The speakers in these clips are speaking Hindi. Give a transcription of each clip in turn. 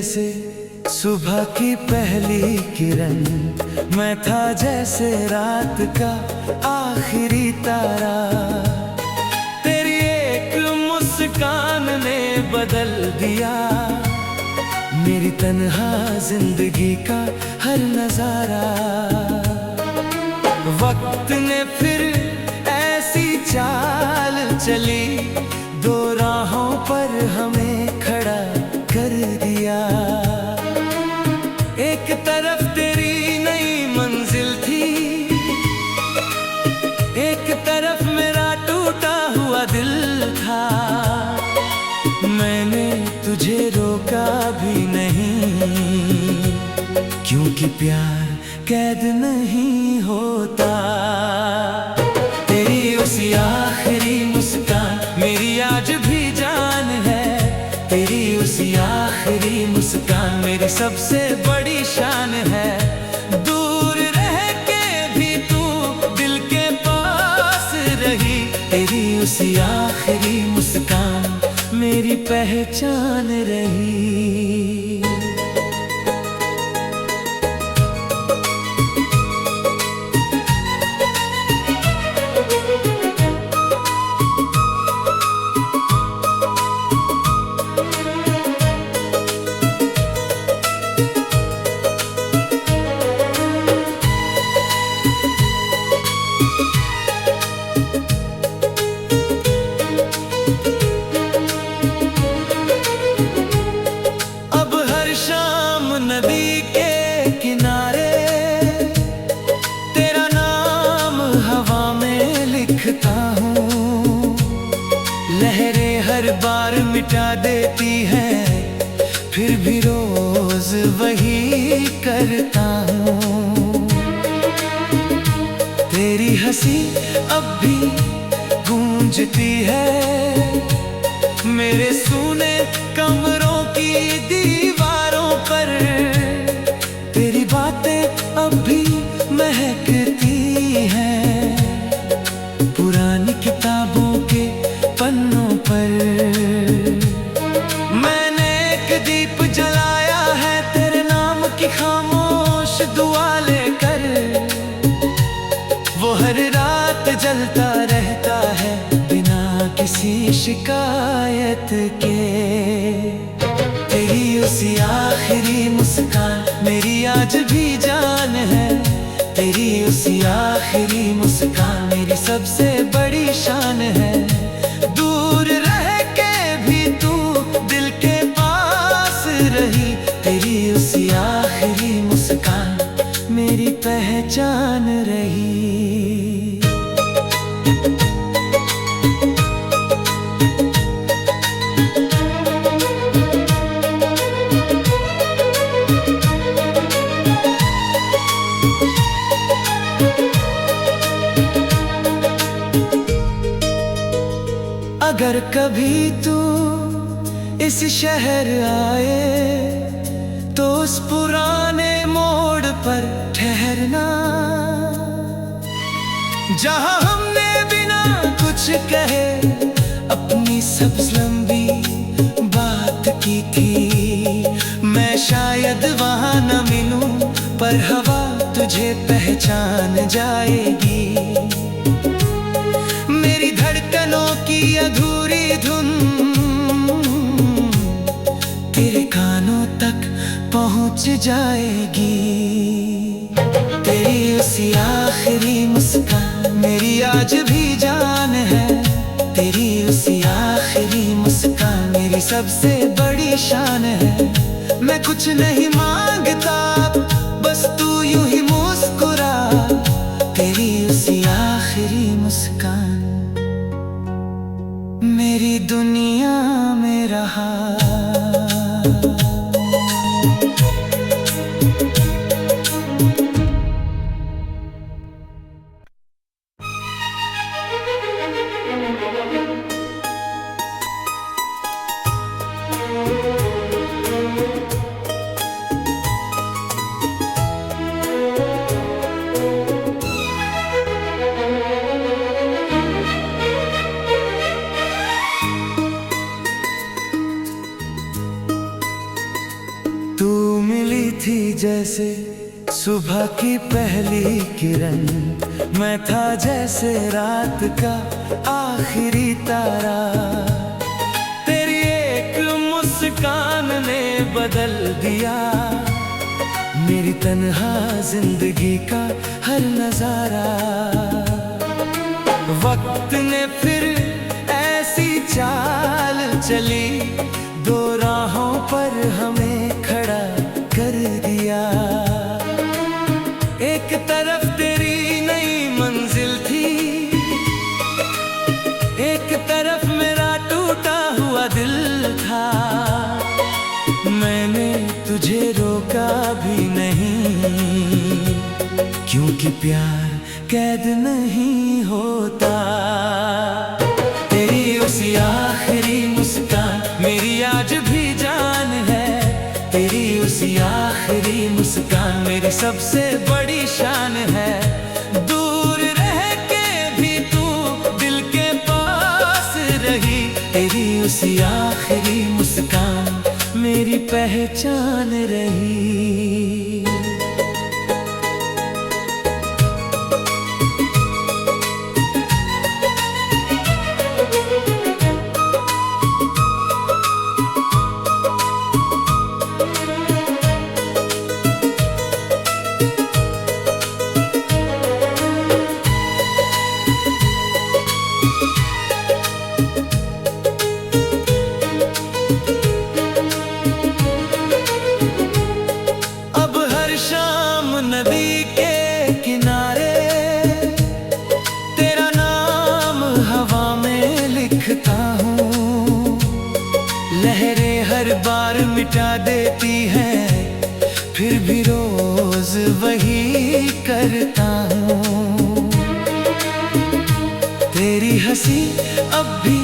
जैसे सुबह की पहली किरण, मैं था जैसे रात का आखिरी तारा। तेरी एक मुस्कान ने बदल दिया मेरी तन्हा जिंदगी का हर नजारा। वक्त ने फिर ऐसी चाल चली, दो राहों पर हमें खड़ा कर दिया। एक तरफ तेरी नई मंजिल थी, एक तरफ मेरा टूटा हुआ दिल था। मैंने तुझे रोका भी नहीं, क्योंकि प्यार कैद नहीं होता। तेरी उसी आखिरी मुस्कान मेरी आज भी जान है। तेरी उसी आखिरी मुस्कान मेरी सबसे बड़ी शान है। दूर रह के भी तू दिल के पास रही। तेरी उसी आखिरी मुस्कान मेरी पहचान रही। नदी के किनारे तेरा नाम हवा में लिखता हूँ। लहरें हर बार मिटा देती हैं, फिर भी रोज वही करता हूँ। तेरी हंसी अब भी गूंजती है मेरे सूने कमरों की दीवारों पर। तेरी बातें अब भी महकती हैं पुरानी किताबों के पन्नों पर। मैंने एक दीप जलाया है तेरे नाम की खामोश दुआ लेकर। वो हर रात जलता रहता है बिना किसी शिकायत के। तेरी उसी आखिरी मुस्कान मेरी आज भी जान है। तेरी उसी आखिरी मुस्कान मेरी सबसे बड़ी शान है। दूर रह के भी तू दिल के पास रही। तेरी उसी आखिरी मुस्कान मेरी पहचान रही। अगर कभी तू इस शहर आए तो उस पुराने मोड़ पर ठहरना, जहां हमने बिना कुछ कहे अपनी सबसे लंबी बात की थी। मैं शायद वहां न मिलूं पर हवा तुझे पहचान जाएगी। मेरी धड़कनों की अधूरी धुन तेरे कानों तक पहुंच जाएगी। तेरी उसी आखिरी मुस्कान मेरी आज भी जान है। तेरी उसी आखिरी मुस्कान मेरी सबसे बड़ी शान है। मैं कुछ नहीं मांगता बस तू यूं ही मुस्कुरा। तेरी उसी आखिरी मुस्कान मेरी दुनिया में रहा। जैसे सुबह की पहली किरण, मैं था जैसे रात का आखिरी तारा। तेरी एक मुस्कान ने बदल दिया मेरी तन्हा जिंदगी का हर नजारा। वक्त ने फिर ऐसी चाल चली, दो राहों पर हमें खड़ा कर दिया। एक तरफ तेरी नई मंजिल थी, एक तरफ मेरा टूटा हुआ दिल था। मैंने तुझे रोका भी नहीं, क्योंकि प्यार कैद नहीं होता। तेरी उसी आखिरी मुस्कान मेरी आज भी जान है। तेरी उसी आखिरी मुस्कान मेरी सबसे बड़ी शान है। दूर रह के भी तू दिल के पास रही। तेरी उसी आखिरी मुस्कान मेरी पहचान रही। नदी के किनारे तेरा नाम हवा में लिखता हूँ। लहरें हर बार मिटा देती हैं, फिर भी रोज वही करता हूँ। तेरी हंसी अब भी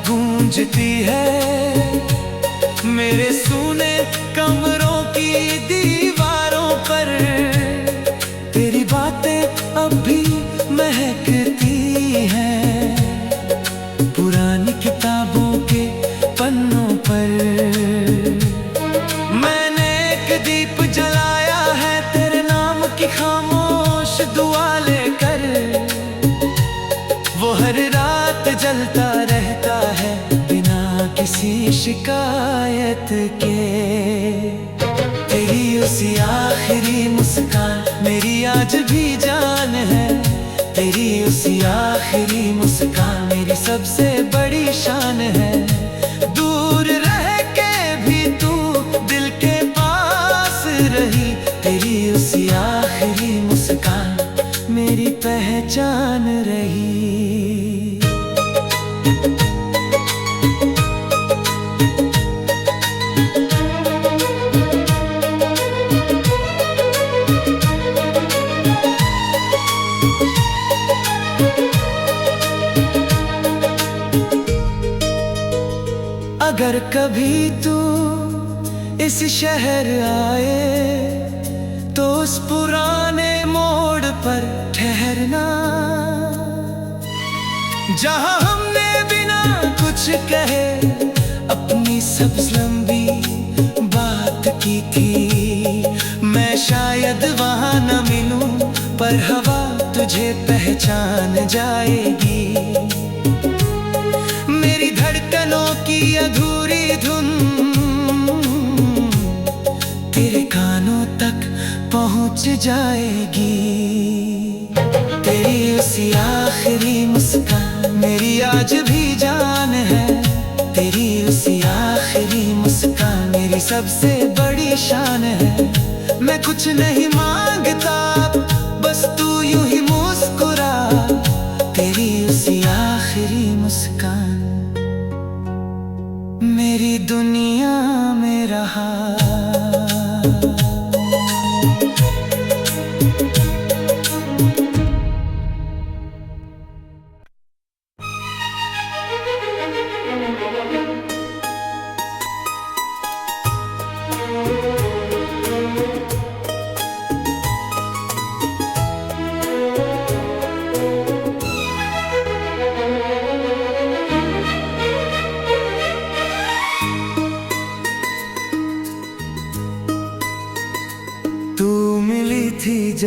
गूंजती है मेरे सूने कमरों की दीवारों पर। तेरी बातें अब भी महकती हैं पुरानी किताबों के पन्नों पर। मैंने एक दीप जलाया है तेरे नाम की खामोश दुआ लेकर। वो हर रात जलता रहता है बिना किसी शिकायत के। तेरी उसी आखिरी मुस्कान मेरी आज भी जान है। तेरी उसी आखिरी मुस्कान मेरी सबसे बड़ी शान है। दूर रह के भी तू दिल के पास रही। तेरी उसी आखिरी मुस्कान मेरी पहचान रही। अगर कभी तू इस शहर आए तो उस पुराने मोड़ पर ठहरना, जहां हमने बिना कुछ कहे अपनी सब्ज लंबी बात की थी। मैं शायद वहां न मिलूं पर हवा तुझे पहचान जाएगी। मेरी धड़कनों की अधूरी धुन तेरे कानों तक पहुंच जाएगी। तेरी उसी आखिरी मुस्कान मेरी आज भी जान है। तेरी उसी आखिरी मुस्कान मेरी सबसे बड़ी शान है। मैं कुछ नहीं मांगता बस तू यूं ही मुस्कुरा। तेरी उसी आखिरी मुस्कान मेरी दुनिया में रहा।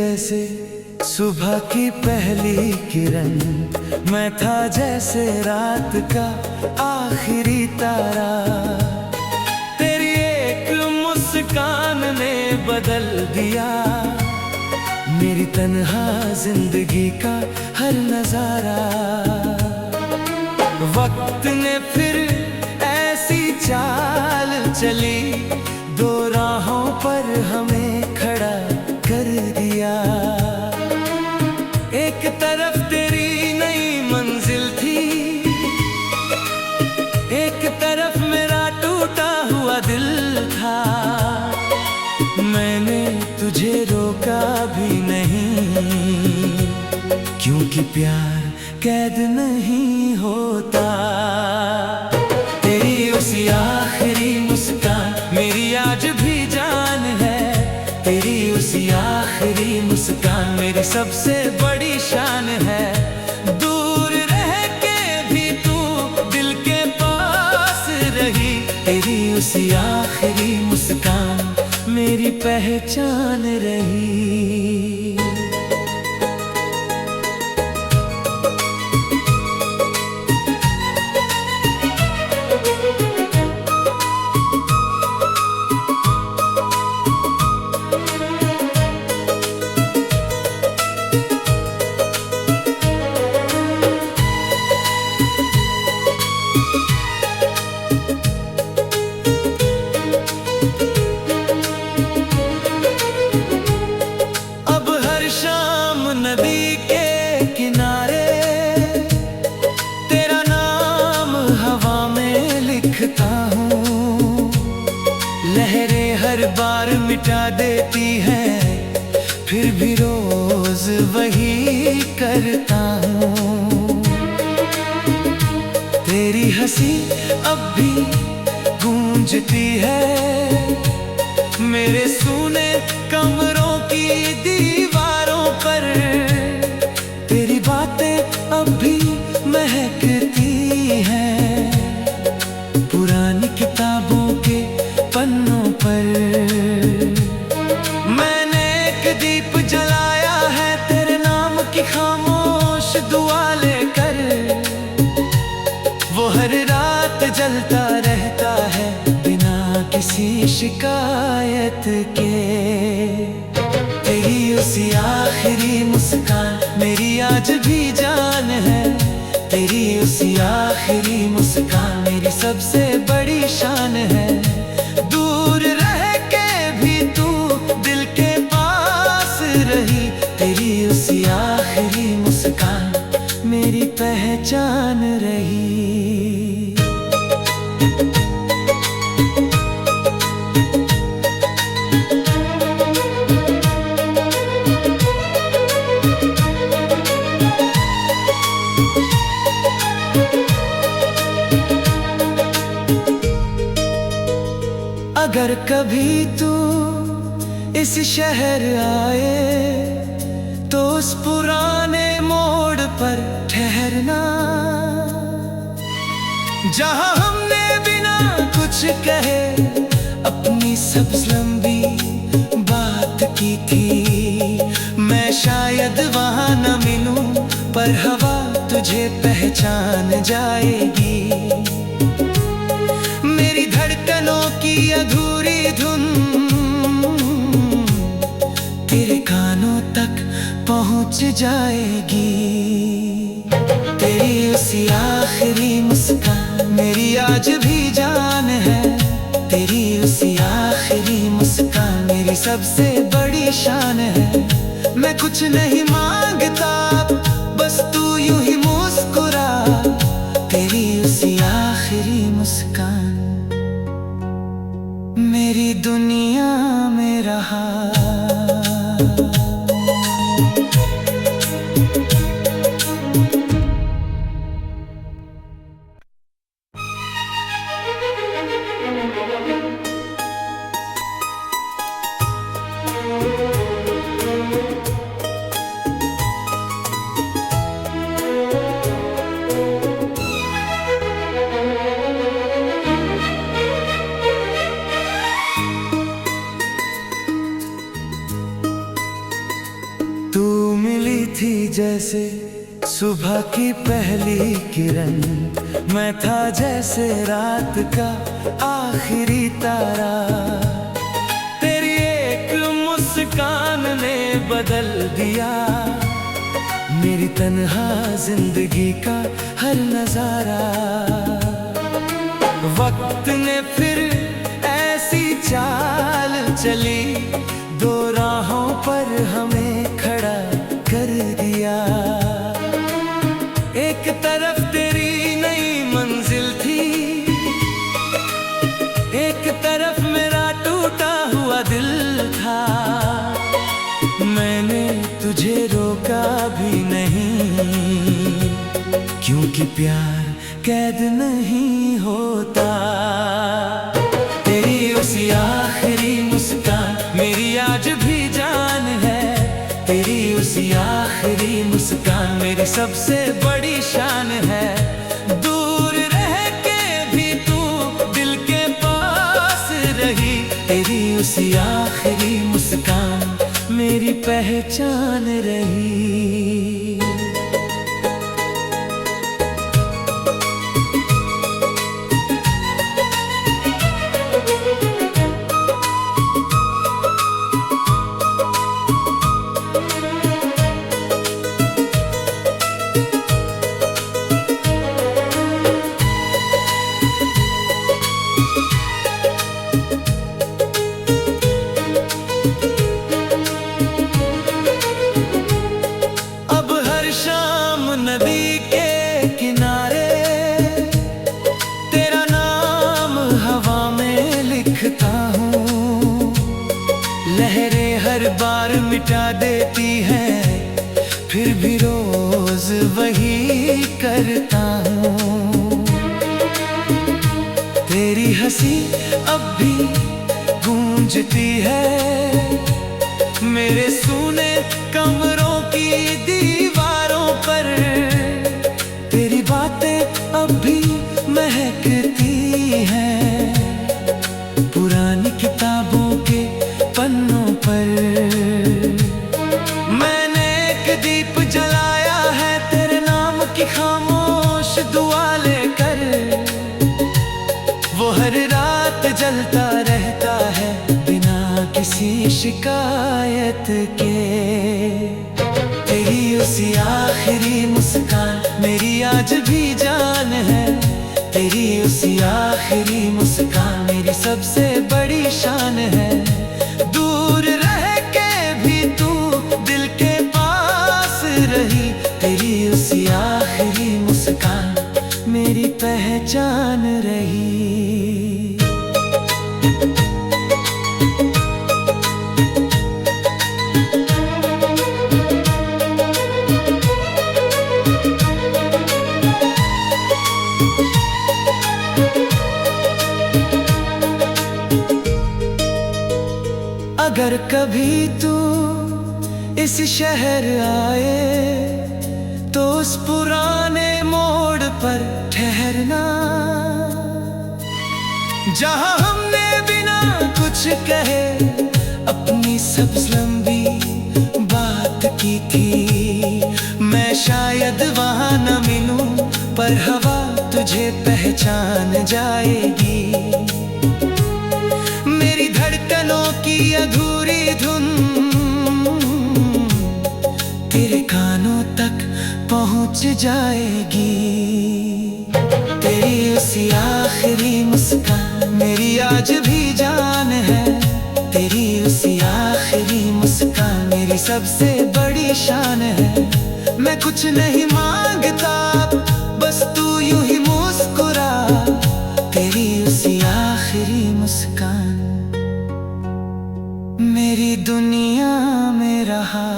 जैसे सुबह की पहली किरण, मैं था जैसे रात का आखिरी तारा। तेरी एक मुस्कान ने बदल दिया मेरी तन्हा जिंदगी का हर नजारा। वक्त ने फिर ऐसी चाल चली, दो राहों पर हमें खड़ा कर दिया। एक तरफ तेरी नई मंजिल थी, एक तरफ मेरा टूटा हुआ दिल था। मैंने तुझे रोका भी नहीं, क्योंकि प्यार कैद नहीं होता। तेरी उसी आखिरी मुस्कान मेरी आज भी जान है। तेरी उसी आखिरी मुस्कान मेरी सबसे बड़ी शान है। दूर रह के भी तू दिल के पास रही। तेरी उसी आखिरी मुस्कान मेरी पहचान रही। नदी के किनारे तेरा नाम हवा में लिखता हूँ। लहरें हर बार मिटा देती हैं, फिर भी रोज वही करता हूँ। तेरी हंसी अब भी गूंजती है मेरे सूने कमरों की दीवारों पर। तेरी बातें अब भी महकती हैं पुरानी किताबों के पन्नों पर। मैंने एक दीप जलाया है तेरे नाम की खामोश दुआ लेकर। वो हर रात जलता रहता है बिना किसी शिकायत के। तेरी उसी आखिरी मुस्कान मेरी आज भी जान है। तेरी उसी आखिरी मुस्कान मेरी सबसे बड़ी शान है। दूर रह के भी तू दिल के पास रही। तेरी उसी आखिरी मुस्कान मेरी पहचान रही। अगर कभी तू इस शहर आए तो उस पुराने मोड़ पर ठहरना, जहां हमने बिना कुछ कहे अपनी सब्ज लंबी बात की थी। मैं शायद वहां न मिलूं पर हवा तुझे पहचान जाएगी। मेरी धड़कनों की अधूरी धुन तेरे कानों तक पहुंच जाएगी। तेरी उसी आखिरी मुस्कान मेरी आज भी जान है। तेरी उसी आखिरी मुस्कान मेरी सबसे बड़ी शान है। मैं कुछ नहीं मांगता बस तू यूं ही मुस्कुरा। तेरी उसी आखिरी मुस्कान मेरी दुनिया में रहा। थी जैसे सुबह की पहली किरण, मैं था जैसे रात का आखिरी तारा। तेरी एक मुस्कान ने बदल दिया मेरी तन्हा जिंदगी का हर नजारा। वक्त ने फिर ऐसी चाल चली, दो राहों पर हमें खड़ा कर दिया। एक तरफ तेरी नई मंजिल थी, एक तरफ मेरा टूटा हुआ दिल था। मैंने तुझे रोका भी नहीं, क्योंकि प्यार कैद नहीं होता। तेरी उसी आखिरी मुस्कान मेरी आज भी जान है। तेरी उसी आखिरी मुस्कान मेरी सबसे बड़ी शान है। दूर रह के भी तू दिल के पास रही। तेरी उसी आखिरी मुस्कान मेरी पहचान रही। नदी के किनारे तेरा नाम हवा में लिखता हूँ। लहरें हर बार मिटा देती हैं, फिर भी रोज वही करता हूँ। तेरी हंसी अब भी गूंजती है मेरे सूने कमरों की दीवारों पर। तेरी बातें अब भी महकती हैं पुरानी किताबों के पन्नों पर। मैंने एक दीप जलाया है तेरे नाम की खामोश दुआ लेकर। वो हर रात जलता रहता है बिना किसी शिकायत के। तेरी उसी आखिरी मुस्कान मेरी आज भी जान है। तेरी उसी आखिरी मुस्कान मेरी सबसे बड़ी शान है। दूर रह के भी तू दिल के पास रही। तेरी उसी आखिरी मुस्कान मेरी पहचान रही। अगर कभी तू इस शहर आए तो उस पुराने मोड़ पर ठहरना, जहां हमने बिना कुछ कहे अपनी सब्ज लंबी बात की थी। मैं शायद वहां न मिलूं पर हवा तुझे पहचान जाएगी। मेरी धड़कनों की अधूरी धुन तेरे कानों तक पहुंच जाएगी। तेरी उसी आखिरी मुस्कान मेरी आज भी जान है। तेरी उसी आखिरी मुस्कान मेरी सबसे बड़ी शान है। मैं कुछ नहीं मांगता बस तू यूं ही मुस्कुरा। तेरी उसी आखिरी मुस्कान मेरी दुनिया में रहा।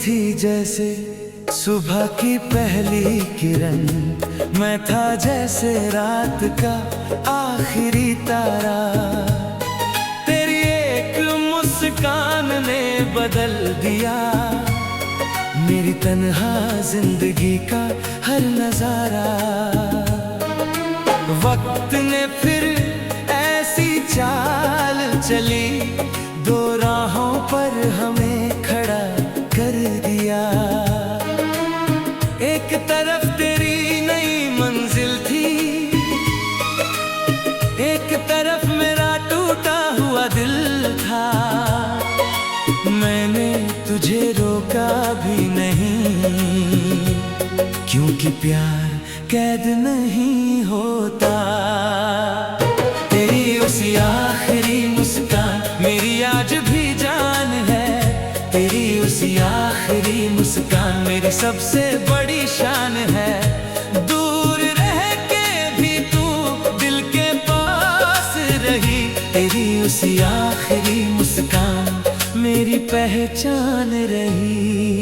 थी जैसे सुबह की पहली किरण, मैं था जैसे रात का आखिरी तारा। तेरी एक मुस्कान ने बदल दिया मेरी तन्हा जिंदगी का हर नजारा। वक्त ने फिर ऐसी चाल चली, दो राहों पर हमें खड़ा कर दिया। एक तरफ तेरी नई मंजिल थी, एक तरफ मेरा टूटा हुआ दिल था। मैंने तुझे रोका भी नहीं, क्योंकि प्यार कैद नहीं होता। तेरी उसी आखिरी मुस्कान मेरी आज भी जान है। तेरी उसी आखिरी मुस्कान मेरी सबसे बड़ी शान है। दूर रह के भी तू दिल के पास रही। तेरी उसी आखिरी मुस्कान मेरी पहचान रही।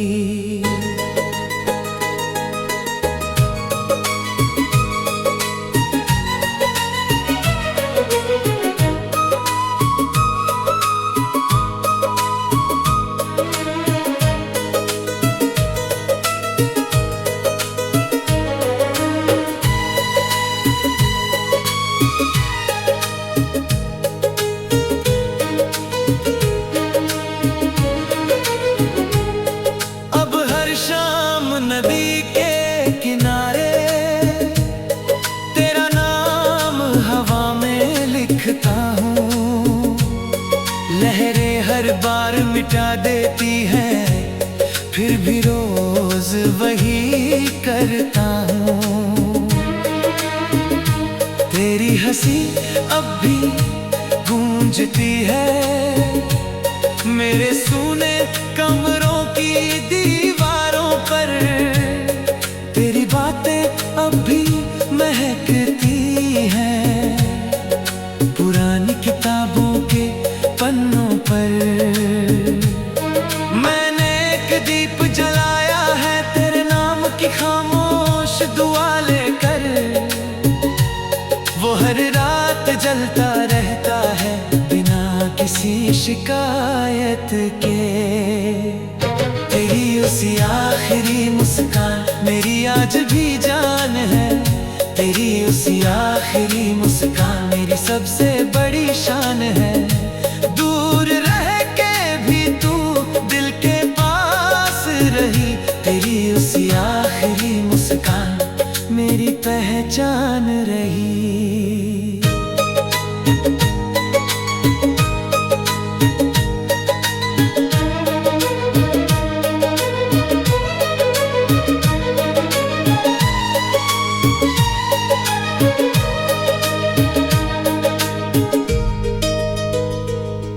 नदी के किनारे तेरा नाम हवा में लिखता हूँ। लहरें हर बार मिटा देती हैं, फिर भी रोज वही करता हूँ। तेरी हंसी अब भी गूंजती है मेरे सूने कमरों की दीवारों पर। तेरी बातें अब भी महकती हैं पुरानी किताबों के पन्नों पर। मैंने एक दीप जलाया है तेरे नाम की खामोश दुआ लेकर। वो हर रात जलता रहता है बिना किसी शिकायत के। तेरी उसी आखिरी मुस्कान मेरी आज भी जान है। तेरी उसी आखिरी मुस्कान मेरी सबसे बड़ी शान है। दूर रह के भी तू दिल के पास रही। तेरी उसी आखिरी मुस्कान मेरी पहचान रही।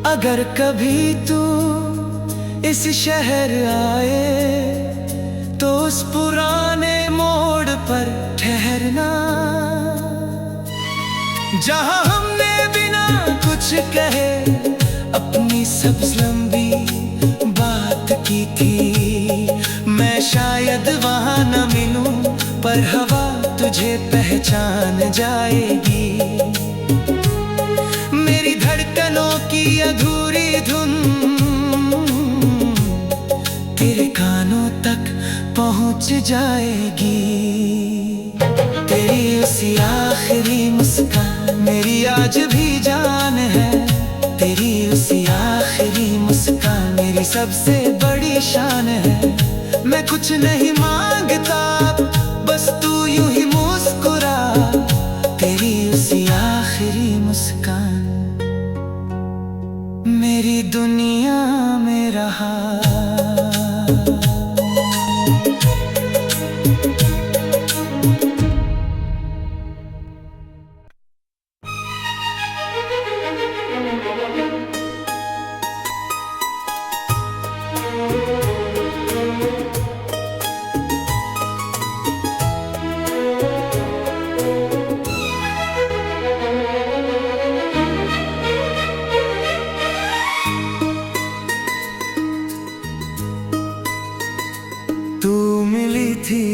अगर कभी तू इस शहर आए तो उस पुराने मोड़ पर ठहरना, जहां हमने बिना कुछ कहे अपनी सब्ज लंबी बात की थी। मैं शायद वहां न मिलूं पर हवा तुझे पहचान जाएगी। मेरी धड़कनों की अधूरी धुन तेरे कानों तक पहुंच जाएगी। तेरी उसी आखिरी मुस्कान मेरी आज भी जान है। तेरी उसी आखिरी मुस्कान मेरी सबसे बड़ी शान है। मैं कुछ नहीं मांगता बस तू यूं ही मुस्कुरा। तेरी उसी आखिरी मुस्कान मेरी दुनिया में रहा।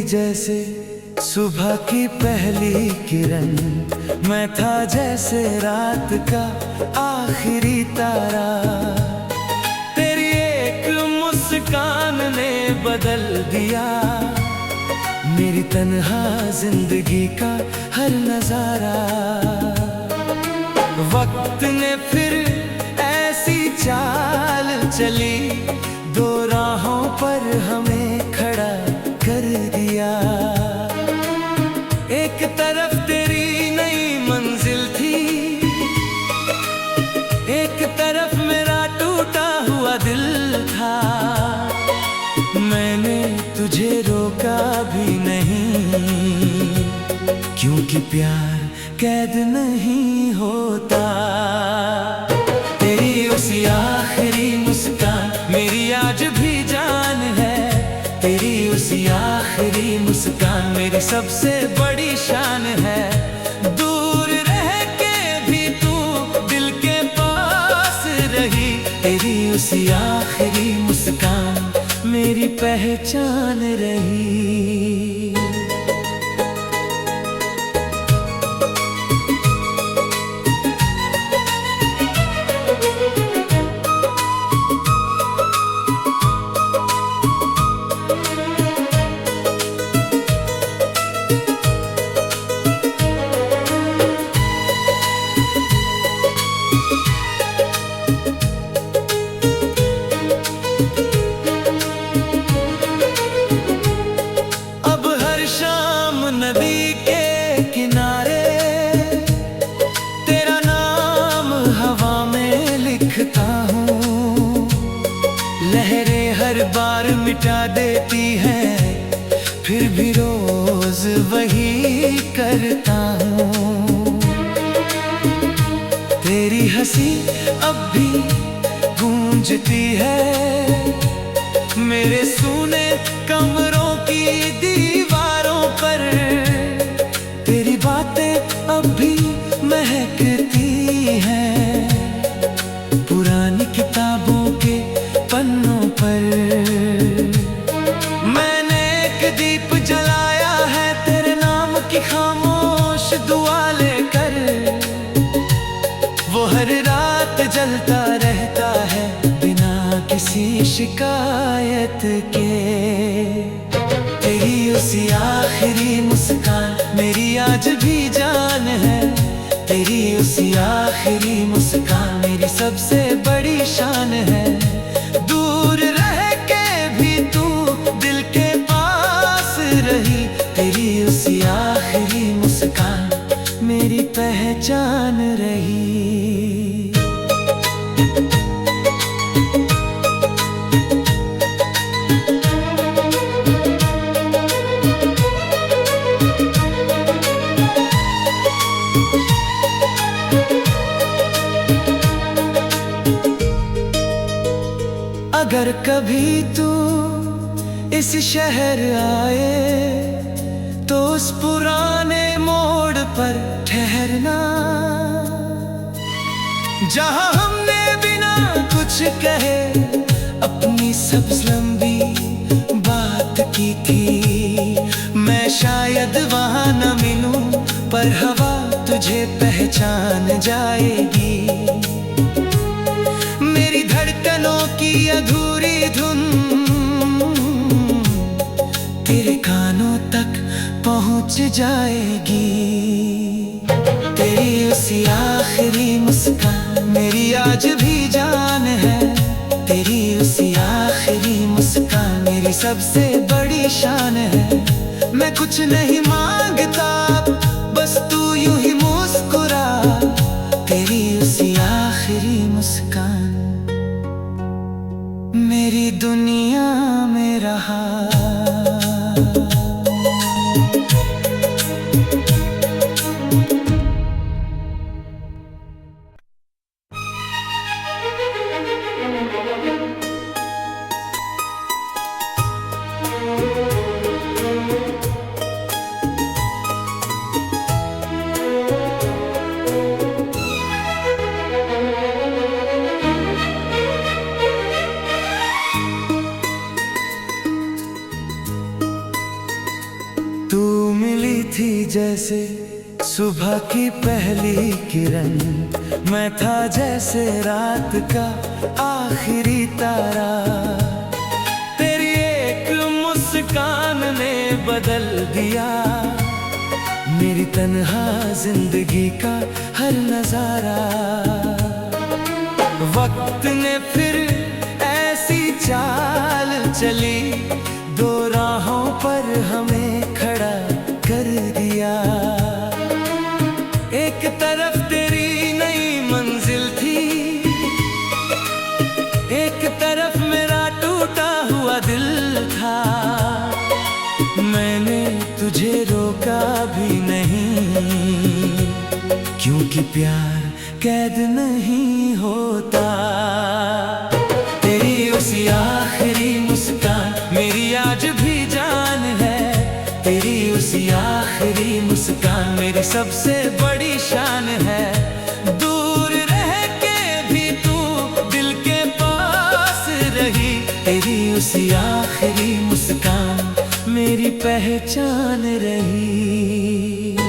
जैसे सुबह की पहली किरण, मैं था जैसे रात का आखिरी तारा। तेरी एक मुस्कान ने बदल दिया मेरी तन्हा जिंदगी का हर नजारा। वक्त ने फिर ऐसी चाल चली, दो राहों पर हमें खड़ा कर दिया। एक तरफ तेरी नई मंजिल थी, एक तरफ मेरा टूटा हुआ दिल था। मैंने तुझे रोका भी नहीं, क्योंकि प्यार कैद नहीं होता। तेरी उसी आखिरी मुस्कान मेरी आज भी जान है। तेरी उसी आखिरी मुस्कान मेरी सबसे बड़ी शान है। दूर रह के भी तू दिल के पास रही। तेरी उसी आखिरी मुस्कान मेरी पहचान रही। नदी के किनारे तेरा नाम हवा में लिखता हूँ। लहरें हर बार मिटा देती हैं, फिर भी रोज वही करता हूँ। तेरी हंसी अब भी गूंजती है मेरे सूने कमरों की दीवारों पर। तेरी बातें अब भी महकती हैं पुरानी किताबों के पन्नों पर। मैंने एक दीप जलाया है तेरे नाम की खामोश दुआ लेकर। वो हर रात जलता रहता है बिना किसी शिकायत के। तेरी उसी आखिरी मुस्कान मेरी आज भी जान है। तेरी उसी आखिरी मुस्कान मेरी सबसे बड़ी शान है। दूर रह के भी तू दिल के पास रही। तेरी उसी आखिरी मुस्कान मेरी पहचान रही। अगर कभी तू इस शहर आए तो उस पुराने मोड़ पर ठहरना, जहां हमने बिना कुछ कहे अपनी सब्ज लंबी बात की थी। मैं शायद वहां न मिलूं पर हवा तुझे पहचान जाएगी। मेरी धड़कनों की अधूरी धुन तेरे कानों तक पहुंच जाएगी। तेरी उसी आखिरी मुस्कान मेरी आज भी जान है। तेरी उसी आखिरी मुस्कान मेरी सबसे बड़ी शान है। मैं कुछ नहीं मांगता बस तू यूं ही मुस्कुरा। तेरी उसी आखिरी मुस्कान मेरी दुनिया में रहा। जैसे सुबह की पहली किरण, मैं था जैसे रात का आखिरी तारा। तेरी एक मुस्कान ने बदल दिया मेरी तन्हा जिंदगी का हर नजारा। वक्त ने फिर ऐसी चाल चली, दो राहों पर हमें खड़ा कर दिया। एक तरफ तेरी नई मंजिल थी, एक तरफ मेरा टूटा हुआ दिल था। मैंने तुझे रोका भी नहीं, क्योंकि प्यार कैद नहीं होता। तेरी उसी आखिरी मुस्कान मेरी आज भी जान है। तेरी उसी आखिरी मुस्कान मेरी सबसे बड़ी शान है। दूर रह के भी तू दिल के पास रही। तेरी उसी आखिरी मुस्कान मेरी पहचान रही।